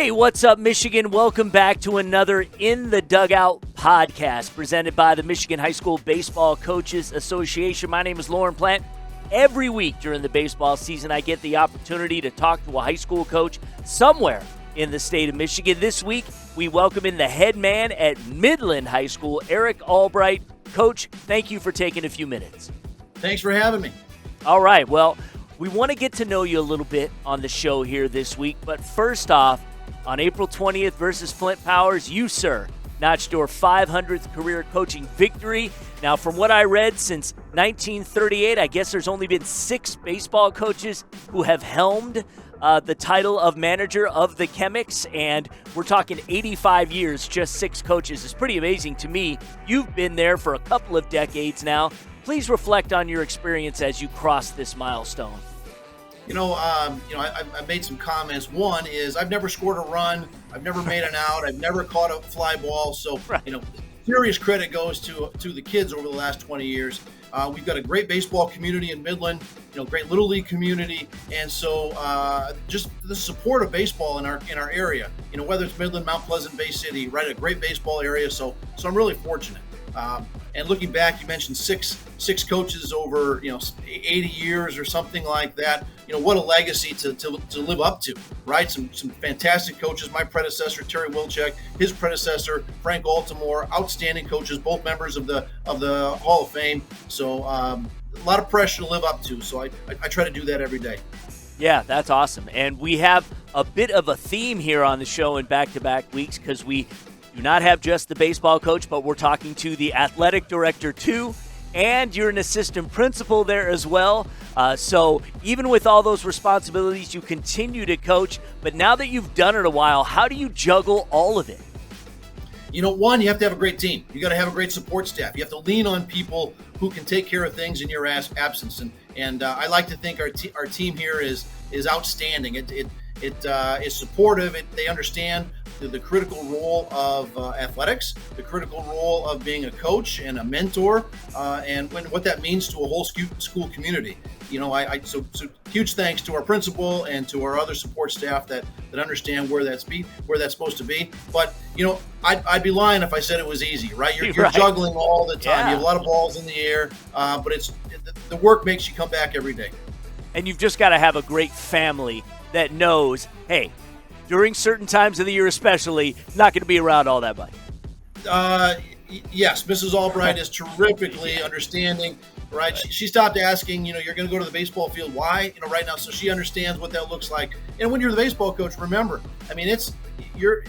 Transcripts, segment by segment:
Hey, what's up, Michigan? Welcome back to another In the Dugout podcast presented by the Michigan High School Baseball Coaches Association. My name is Lauren Plant. Every week during the baseball season, I get the opportunity to talk to a high school coach somewhere in the state of Michigan. This week, we welcome in the head man at Midland High School, Eric Albright. Coach, thank you for taking a few minutes. Thanks for having me. All right, well, we want to get to know you a little bit on the show here this week, but first off, on April 20th versus Flint Powers, you, sir, notched your 500th career coaching victory. Now, from what I read, since 1938, I guess there's only been 6 baseball coaches who have helmed the title of manager of the Chemics, and we're talking 85 years, just 6 coaches. It's pretty amazing to me. You've been there for a couple of decades now. Please reflect on your experience as you cross this milestone. I've made some comments. One is I've never scored a run. I've never made an out. I've never caught a fly ball. So, serious credit goes to the kids over the last 20 years. We've got a great baseball community in Midland, great Little League community. And so just the support of baseball in our area, whether it's Midland, Mount Pleasant, Bay City, right, a great baseball area. So I'm really fortunate. And looking back, you mentioned six coaches over 80 years or something like that. What a legacy to live up to, right? Some fantastic coaches. My predecessor Terry Wilczek, his predecessor Frank Altamore, outstanding coaches, both members of the Hall of Fame. So a lot of pressure to live up to. So I try to do that every day. Yeah, that's awesome. And we have a bit of a theme here on the show in back-to-back weeks because we do not have just the baseball coach, but we're talking to the athletic director too, and you're an assistant principal there as well. So even with all those responsibilities, you continue to coach. But now that you've done it a while, how do you juggle all of it? One, you have to have a great team. You got to have a great support staff. You have to lean on people who can take care of things in your absence. And I like to think our team here is outstanding. It is supportive. They understand the critical role of athletics, the critical role of being a coach and a mentor, and what that means to a whole school community. So huge thanks to our principal and to our other support staff that understand where that's supposed to be. But I'd be lying if I said it was easy, right? You're right. Juggling all the time. Yeah. You have a lot of balls in the air, but the work makes you come back every day. And you've just got to have a great family that knows, hey, during certain times of the year especially, not going to be around all that much. Yes, Mrs. Albright is terrifically understanding, right? She stopped asking, you're going to go to the baseball field. Why? Right now. So she understands what that looks like. And when you're the baseball coach, remember, you're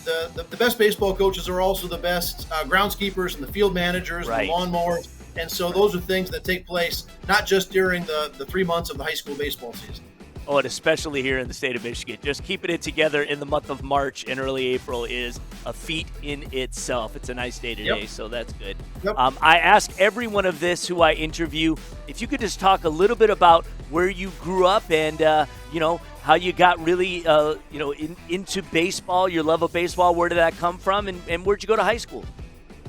the best baseball coaches are also the best groundskeepers and the field managers and the lawnmowers. And so those are things that take place not just during the 3 months of the high school baseball season. Oh, and especially here in the state of Michigan. Just keeping it together in the month of March and early April is a feat in itself. It's a nice day today, so that's good. Yep. I ask every one of this who I interview, if you could just talk a little bit about where you grew up and, how you got really, into baseball, your love of baseball. Where did that come from, and where'd you go to high school?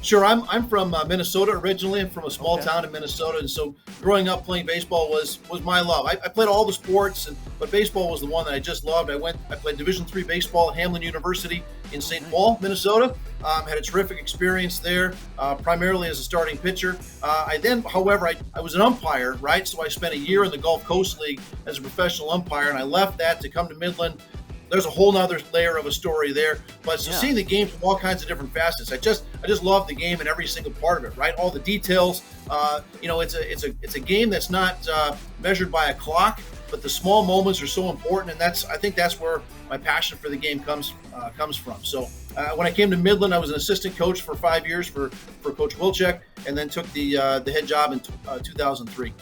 Sure. I'm from Minnesota originally. I'm from a small town in Minnesota, and so growing up playing baseball was my love. I played all the sports, but baseball was the one that I just loved. I played Division III baseball at Hamline University in St. Paul, Minnesota. Had a terrific experience there, primarily as a starting pitcher. I was an umpire, right? So I spent a year in the Gulf Coast League as a professional umpire, and I left that to come to Midland. There's a whole nother layer of a story there, but seeing the game from all kinds of different facets, I just love the game and every single part of it, right? All the details. It's a game that's not measured by a clock, but the small moments are so important, and I think that's where my passion for the game comes from. So when I came to Midland, I was an assistant coach for 5 years for Coach Wilczek, and then took the head job in 2003.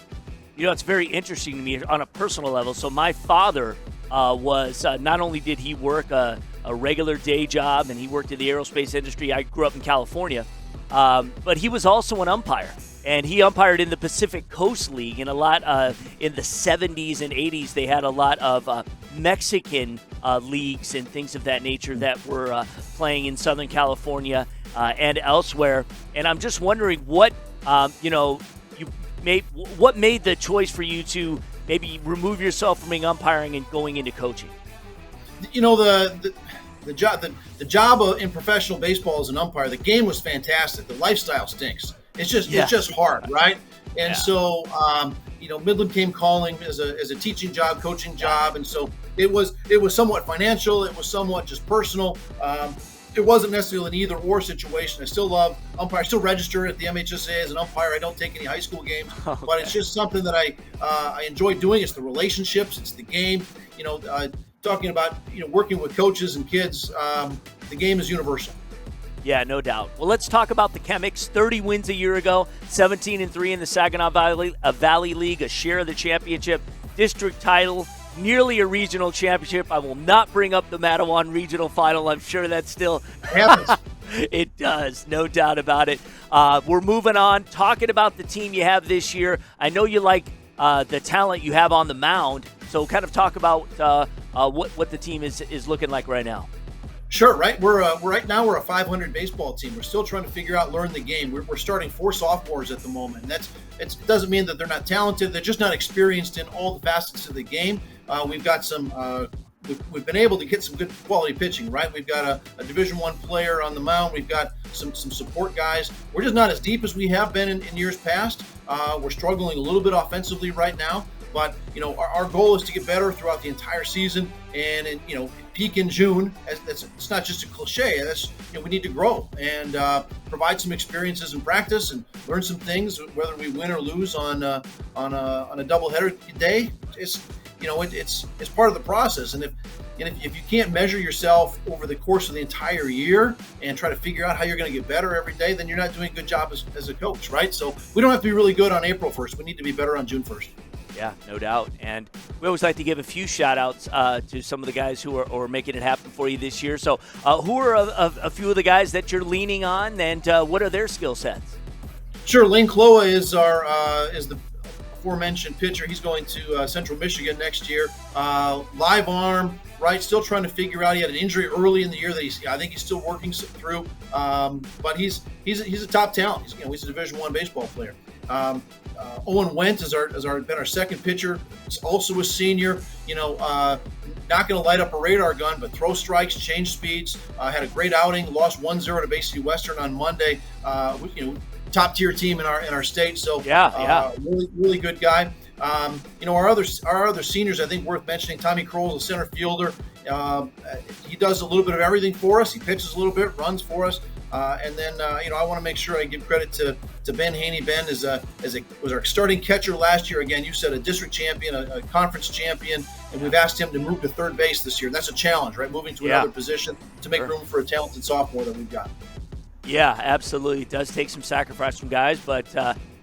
It's very interesting to me on a personal level. So my father was not only did he work a regular day job and he worked in the aerospace industry. I grew up in California, but he was also an umpire, and he umpired in the Pacific Coast League. And a lot in the 70s and 80s, they had a lot of Mexican leagues and things of that nature that were playing in Southern California and elsewhere. And I'm just wondering what what made the choice for you to maybe remove yourself from being umpiring and going into coaching? The job in professional baseball as an umpire, the game was fantastic. The lifestyle stinks. It's just hard, right? And so Midland came calling as a teaching job, coaching job, and so it was somewhat financial. It was somewhat just personal. It wasn't necessarily an either-or situation. I still love umpire. I still register at the MHSA as an umpire. I don't take any high school games, but it's just something that I enjoy doing. It's the relationships. It's the game. Talking about working with coaches and kids. The game is universal. Yeah, no doubt. Well, let's talk about the Chemics. 30 wins a year ago, 17-3 in the Saginaw Valley League, a share of the championship, district title, nearly a regional championship. I will not bring up the Matawan regional final. I'm sure that still happens. It does, no doubt about it. We're moving on, talking about the team you have this year. I know you like the talent you have on the mound, so kind of talk about what the team is looking like right now. Sure, right. Right now we're a 500 baseball team. We're still trying to figure out, learn the game. We're starting 4 sophomores at the moment. And it doesn't mean that they're not talented. They're just not experienced in all the facets of the game. We've got some. We've been able to get some good quality pitching, right? We've got a Division I player on the mound. We've got some support guys. We're just not as deep as we have been in years past. We're struggling a little bit offensively right now. But our goal is to get better throughout the entire season, and peak in June. It's not just a cliche. That's we need to grow and provide some experiences in practice and learn some things. Whether we win or lose on a doubleheader day, it's part of the process. And if you can't measure yourself over the course of the entire year and try to figure out how you're going to get better every day, then you're not doing a good job as a coach, right? So we don't have to be really good on April 1st. We need to be better on June 1st. Yeah, no doubt. And we always like to give a few shout-outs to some of the guys who are making it happen for you this year. So who are a few of the guys that you're leaning on, and what are their skill sets? Sure. Lane Kloa is the aforementioned pitcher. He's going to Central Michigan next year. Live arm, right? Still trying to figure out. He had an injury early in the year that I think he's still working through. But he's a top talent. He's a Division I baseball player. Owen Wentz has been our second pitcher. He's also a senior. Not going to light up a radar gun, but throw strikes, change speeds. Had a great outing. Lost 1-0 to Bay City Western on Monday. Top tier team in our state. So really really good guy. Our other seniors, I think worth mentioning. Tommy Kroll is a center fielder. He does a little bit of everything for us. He pitches a little bit, runs for us. And then I want to make sure I give credit to Ben Haney. Ben was our starting catcher last year. Again, you said a district champion, a conference champion, and we've asked him to move to third base this year. That's a challenge, right? Moving to another position to make room for a talented sophomore that we've got. Yeah, absolutely. It does take some sacrifice from guys, but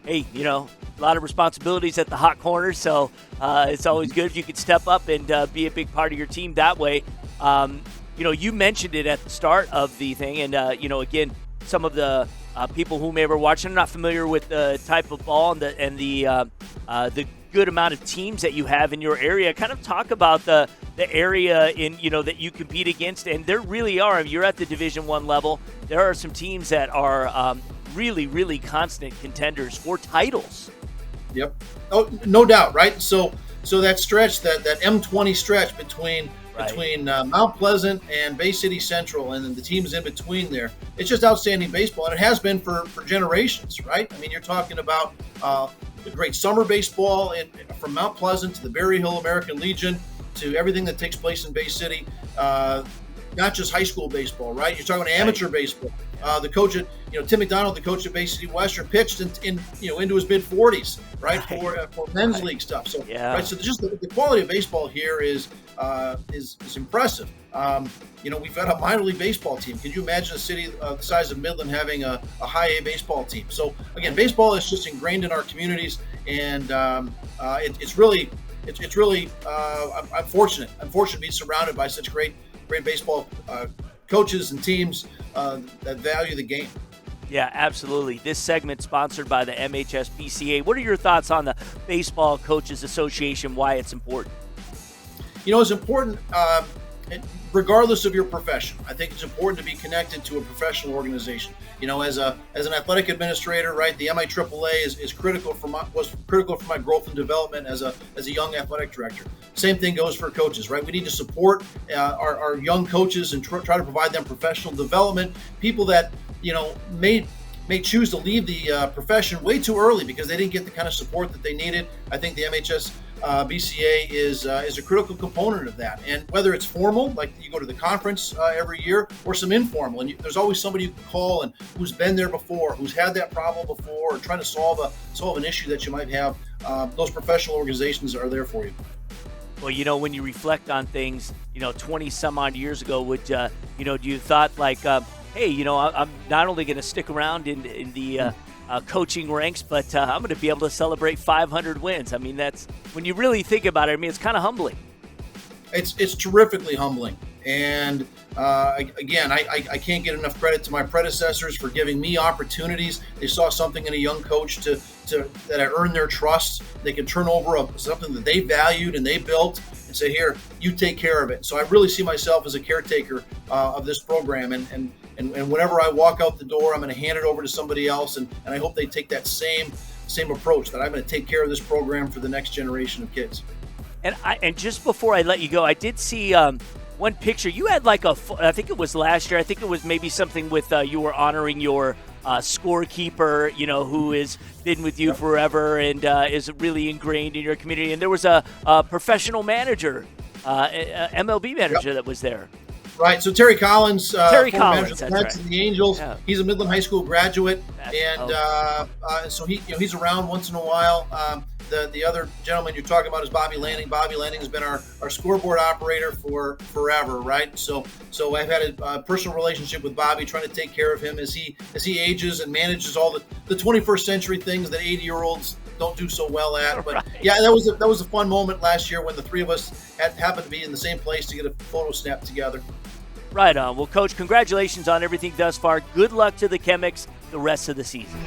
hey, a lot of responsibilities at the hot corner, so it's always good if you could step up and be a big part of your team that way. You mentioned it at the start of the thing, and again, some of the people who may be watching are not familiar with the type of ball and the good amount of teams that you have in your area. Kind of talk about the area in that you compete against, and there really are. You're at the Division I level. There are some teams that are really, really constant contenders for titles. Yep. Oh, no doubt, right? So that stretch, that M20 stretch between Mount Pleasant and Bay City Central, and then the teams in between there. It's just outstanding baseball, and it has been for generations, right? I mean, you're talking about the great summer baseball from Mount Pleasant to the Berry Hill American Legion to everything that takes place in Bay City. Not just high school baseball, right? You're talking about amateur baseball. The coach at, Tim McDonald, the coach at Bay City Western, pitched into his mid 40s, right? For men's league stuff. So, right. So just the quality of baseball here is impressive. We've got a minor league baseball team. Can you imagine a city the size of Midland having a high A baseball team? So again, baseball is just ingrained in our communities, and it's really I'm fortunate. I'm fortunate to be surrounded by such great baseball coaches and teams that value the game. Yeah, absolutely. This segment sponsored by the MHSBCA. What are your thoughts on the Baseball Coaches Association, why it's important? It's important regardless of your profession. I think it's important to be connected to a professional organization. As an athletic administrator, right, the MIAAA was critical for my growth and development as a young athletic director. Same thing goes for coaches, right? We need to support our young coaches and try to provide them professional development. People that, may choose to leave the profession way too early because they didn't get the kind of support that they needed. I think the MHS BCA is a critical component of that. And whether it's formal, like you go to the conference every year, or some informal, and there's always somebody you can call and who's been there before, who's had that problem before, or trying to solve an issue that you might have. Those professional organizations are there for you. Well, when you reflect on things, 20 some odd years ago, do you thought like, hey, I'm not only going to stick around in the coaching ranks, but I'm going to be able to celebrate 500 wins. I mean, that's, when you really think about it, I mean, it's kind of humbling. It's terrifically humbling. And again, I can't get enough credit to my predecessors for giving me opportunities. They saw something in a young coach that I earned their trust. They could turn over something that they valued and they built and say, here, you take care of it. So I really see myself as a caretaker of this program. And whenever I walk out the door, I'm going to hand it over to somebody else. And I hope they take that same approach, that I'm going to take care of this program for the next generation of kids. And just before I let you go, I did see one picture. You had like I think it was last year. I think it was maybe something with you were honoring your scorekeeper, who has been with you forever and is really ingrained in your community. And there was a professional manager, MLB manager that was there. Right. So Terry Collins, Terry former Collins, manager of the that's Mets right. and the Angels. Yeah. He's a Midland High School graduate, and so he's around once in a while. The other gentleman you're talking about is Bobby Lanning. Bobby Lanning has been our scoreboard operator for forever, right? So I've had a personal relationship with Bobby, trying to take care of him as he ages and manages all the 21st century things that 80-year-olds don't do so well at. But yeah, that was a fun moment last year when the three of us happened to be in the same place to get a photo snap together. Right on. Well, Coach, congratulations on everything thus far. Good luck to the Chemics the rest of the season.